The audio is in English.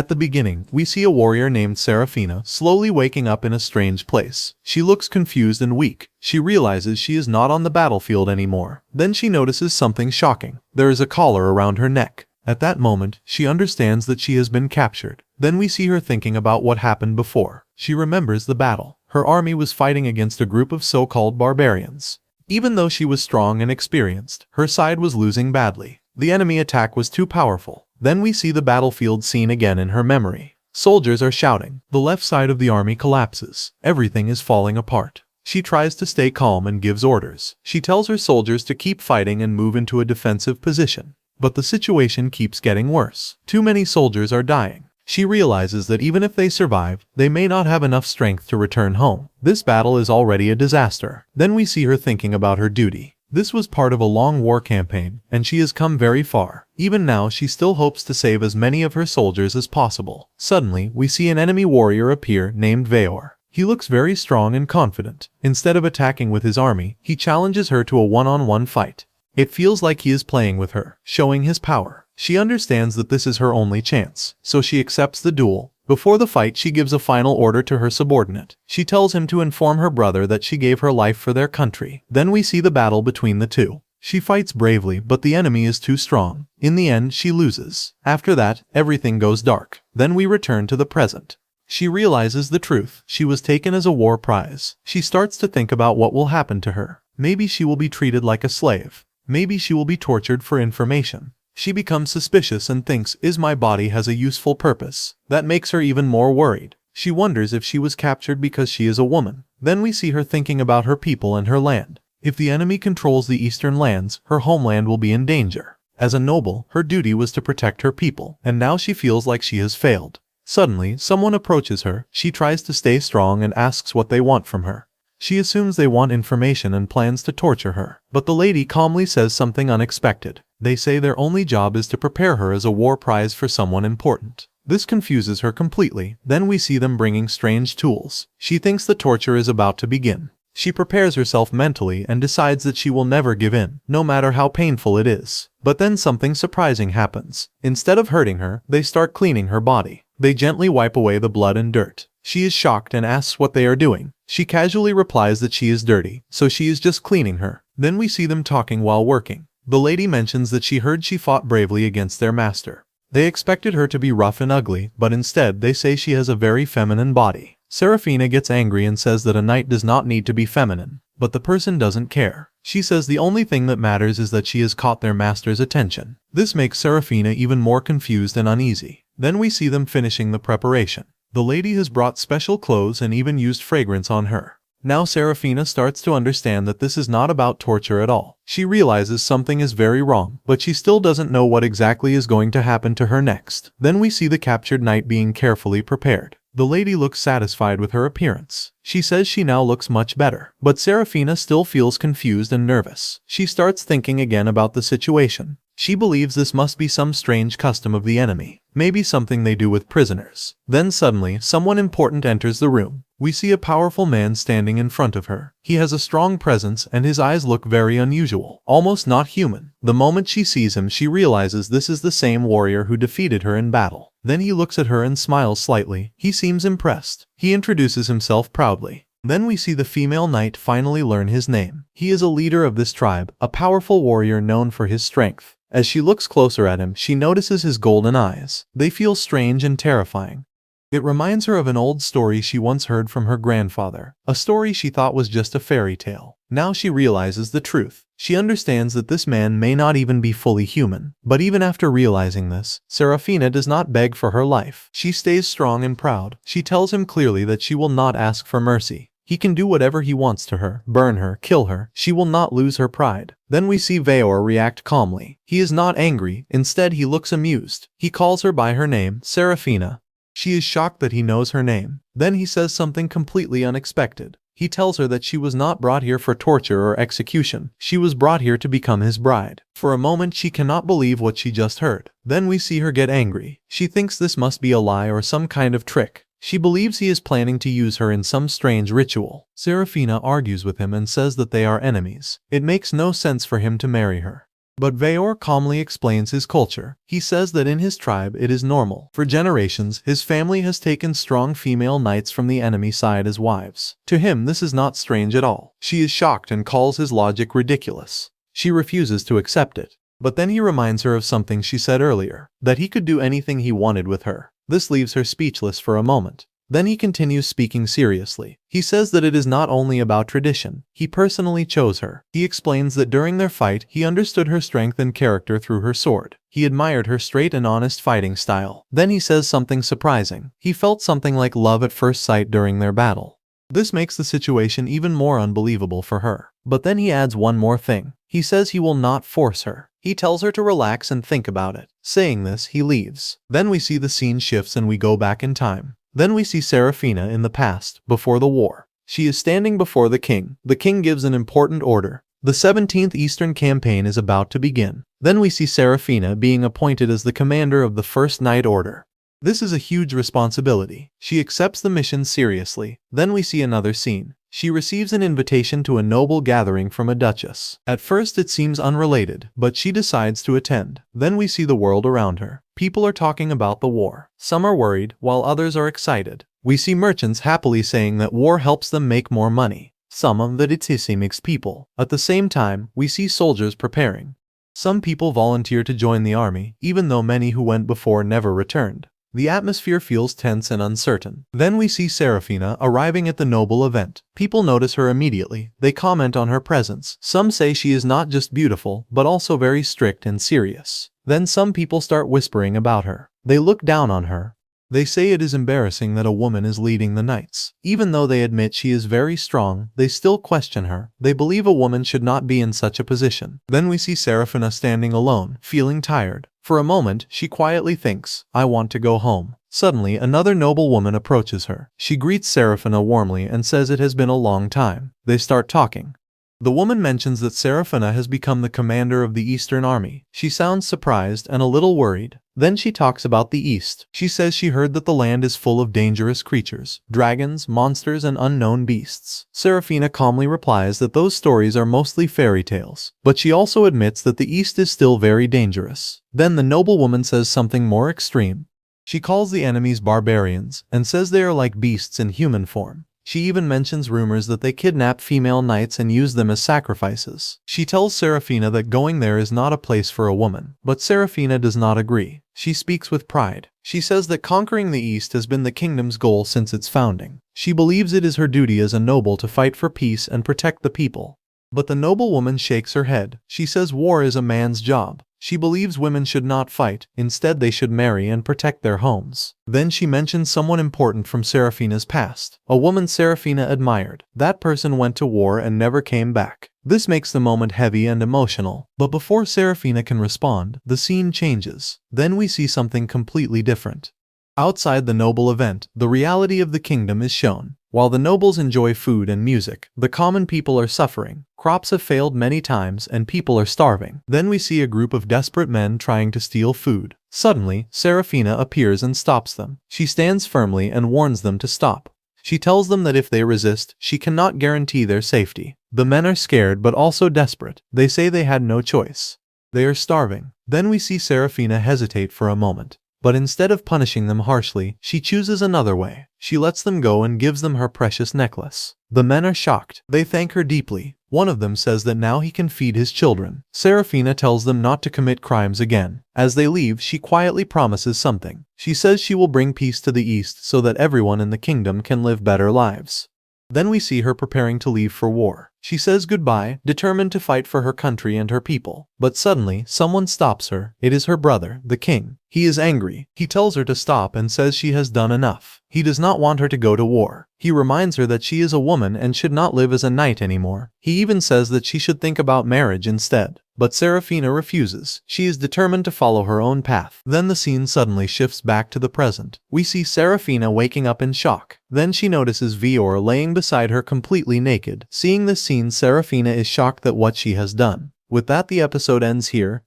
At the beginning, we see a warrior named Serafina slowly waking up in a strange place. She looks confused and weak. She realizes she is not on the battlefield anymore. Then she notices something shocking. There is a collar around her neck. At that moment, she understands that she has been captured. Then we see her thinking about what happened before. She remembers the battle. Her army was fighting against a group of so-called barbarians. Even though she was strong and experienced, her side was losing badly. The enemy attack was too powerful. Then we see the battlefield scene again in her memory. Soldiers are shouting. The left side of the army collapses. Everything is falling apart. She tries to stay calm and gives orders. She tells her soldiers to keep fighting and move into a defensive position. But the situation keeps getting worse. Too many soldiers are dying. She realizes that even if they survive, they may not have enough strength to return home. This battle is already a disaster. Then we see her thinking about her duty. This was part of a long war campaign, and she has come very far. Even now, she still hopes to save as many of her soldiers as possible. Suddenly, we see an enemy warrior appear named Veor. He looks very strong and confident. Instead of attacking with his army, he challenges her to a one-on-one fight. It feels like he is playing with her, showing his power. She understands that this is her only chance, so she accepts the duel. Before the fight, she gives a final order to her subordinate. She tells him to inform her brother that she gave her life for their country. Then we see the battle between the two. She fights bravely, but the enemy is too strong. In the end, she loses. After that, everything goes dark. Then we return to the present. She realizes the truth. She was taken as a war prize. She starts to think about what will happen to her. Maybe she will be treated like a slave. Maybe she will be tortured for information. She becomes suspicious and thinks, is my body has a useful purpose? That makes her even more worried. She wonders if she was captured because she is a woman. Then we see her thinking about her people and her land. If the enemy controls the eastern lands, her homeland will be in danger. As a noble, her duty was to protect her people, and now she feels like she has failed. Suddenly, someone approaches her. She tries to stay strong and asks what they want from her. She assumes they want information and plans to torture her. But the lady calmly says something unexpected. They say their only job is to prepare her as a war prize for someone important. This confuses her completely. Then we see them bringing strange tools. She thinks the torture is about to begin. She prepares herself mentally and decides that she will never give in, no matter how painful it is. But then something surprising happens. Instead of hurting her, they start cleaning her body. They gently wipe away the blood and dirt. She is shocked and asks what they are doing. She casually replies that she is dirty, so she is just cleaning her. Then we see them talking while working. The lady mentions that she heard she fought bravely against their master. They expected her to be rough and ugly, but instead they say she has a very feminine body. Serafina gets angry and says that a knight does not need to be feminine, but the person doesn't care. She says the only thing that matters is that she has caught their master's attention. This makes Serafina even more confused and uneasy. Then we see them finishing the preparation. The lady has brought special clothes and even used fragrance on her. Now Serafina starts to understand that this is not about torture at all. She realizes something is very wrong, but she still doesn't know what exactly is going to happen to her next. Then we see the captured knight being carefully prepared. The lady looks satisfied with her appearance. She says she now looks much better, but Serafina still feels confused and nervous. She starts thinking again about the situation. She believes this must be some strange custom of the enemy, maybe something they do with prisoners. Then suddenly, someone important enters the room. We see a powerful man standing in front of her. He has a strong presence and his eyes look very unusual, almost not human. The moment she sees him, she realizes this is the same warrior who defeated her in battle. Then he looks at her and smiles slightly. He seems impressed. He introduces himself proudly. Then we see the female knight finally learn his name. He is a leader of this tribe, a powerful warrior known for his strength. As she looks closer at him, she notices his golden eyes. They feel strange and terrifying. It reminds her of an old story she once heard from her grandfather, a story she thought was just a fairy tale. Now she realizes the truth. She understands that this man may not even be fully human. But even after realizing this, Serafina does not beg for her life. She stays strong and proud. She tells him clearly that she will not ask for mercy. He can do whatever he wants to her, burn her, kill her. She will not lose her pride. Then we see Veor react calmly. He is not angry. Instead, he looks amused. He calls her by her name, Serafina. She is shocked that he knows her name. Then he says something completely unexpected. He tells her that she was not brought here for torture or execution. She was brought here to become his bride. For a moment, she cannot believe what she just heard. Then we see her get angry. She thinks this must be a lie or some kind of trick. She believes he is planning to use her in some strange ritual. Serafina argues with him and says that they are enemies. It makes no sense for him to marry her. But Veor calmly explains his culture. He says that in his tribe it is normal. For generations, his family has taken strong female knights from the enemy side as wives. To him, this is not strange at all. She is shocked and calls his logic ridiculous. She refuses to accept it. But then he reminds her of something she said earlier, that he could do anything he wanted with her. This leaves her speechless for a moment. Then he continues speaking seriously. He says that it is not only about tradition. He personally chose her. He explains that during their fight, he understood her strength and character through her sword. He admired her straight and honest fighting style. Then he says something surprising. He felt something like love at first sight during their battle. This makes the situation even more unbelievable for her. But then he adds one more thing. He says he will not force her. He tells her to relax and think about it. Saying this, he leaves. Then we see the scene shifts and we go back in time. Then we see Seraphina in the past, before the war. She is standing before the king. The king gives an important order. The 17th Eastern Campaign is about to begin. Then we see Seraphina being appointed as the commander of the First Knight Order. This is a huge responsibility. She accepts the mission seriously. Then we see another scene. She receives an invitation to a noble gathering from a duchess. At first it seems unrelated, but she decides to attend. Then we see the world around her. People are talking about the war. Some are worried, while others are excited. We see merchants happily saying that war helps them make more money. Some that it's mixed people. At the same time, we see soldiers preparing. Some people volunteer to join the army, even though many who went before never returned. The atmosphere feels tense and uncertain. Then we see Seraphina arriving at the noble event. People notice her immediately. They comment on her presence. Some say she is not just beautiful, but also very strict and serious. Then some people start whispering about her. They look down on her. They say it is embarrassing that a woman is leading the knights. Even though they admit she is very strong, they still question her. They believe a woman should not be in such a position. Then we see Seraphina standing alone, feeling tired. For a moment, she quietly thinks, I want to go home. Suddenly, another noble woman approaches her. She greets Seraphina warmly and says it has been a long time. They start talking. The woman mentions that Seraphina has become the commander of the Eastern Army. She sounds surprised and a little worried. Then she talks about the East. She says she heard that the land is full of dangerous creatures, dragons, monsters, and unknown beasts. Seraphina calmly replies that those stories are mostly fairy tales, but she also admits that the East is still very dangerous. Then the noblewoman says something more extreme. She calls the enemies barbarians and says they are like beasts in human form. She even mentions rumors that they kidnap female knights and use them as sacrifices. She tells Seraphina that going there is not a place for a woman, but Seraphina does not agree. She speaks with pride. She says that conquering the East has been the kingdom's goal since its founding. She believes it is her duty as a noble to fight for peace and protect the people. But the noblewoman shakes her head. She says war is a man's job. She believes women should not fight, instead they should marry and protect their homes. Then she mentions someone important from Seraphina's past, a woman Seraphina admired. That person went to war and never came back. This makes the moment heavy and emotional. But before Seraphina can respond, the scene changes. Then we see something completely different. Outside the noble event, the reality of the kingdom is shown. While the nobles enjoy food and music, the common people are suffering. Crops have failed many times and people are starving. Then we see a group of desperate men trying to steal food. Suddenly, Seraphina appears and stops them. She stands firmly and warns them to stop. She tells them that if they resist, she cannot guarantee their safety. The men are scared but also desperate. They say they had no choice. They are starving. Then we see Seraphina hesitate for a moment. But instead of punishing them harshly, she chooses another way. She lets them go and gives them her precious necklace. The men are shocked. They thank her deeply. One of them says that now he can feed his children. Seraphina tells them not to commit crimes again. As they leave, she quietly promises something. She says she will bring peace to the East so that everyone in the kingdom can live better lives. Then we see her preparing to leave for war. She says goodbye, determined to fight for her country and her people. But suddenly, someone stops her. It is her brother, the king. He is angry. He tells her to stop and says she has done enough. He does not want her to go to war. He reminds her that she is a woman and should not live as a knight anymore. He even says that she should think about marriage instead. But Seraphina refuses. She is determined to follow her own path. Then the scene suddenly shifts back to the present. We see Seraphina waking up in shock. Then she notices Veor laying beside her completely naked. Seeing this scene, Seraphina is shocked at what she has done. With that, the episode ends here.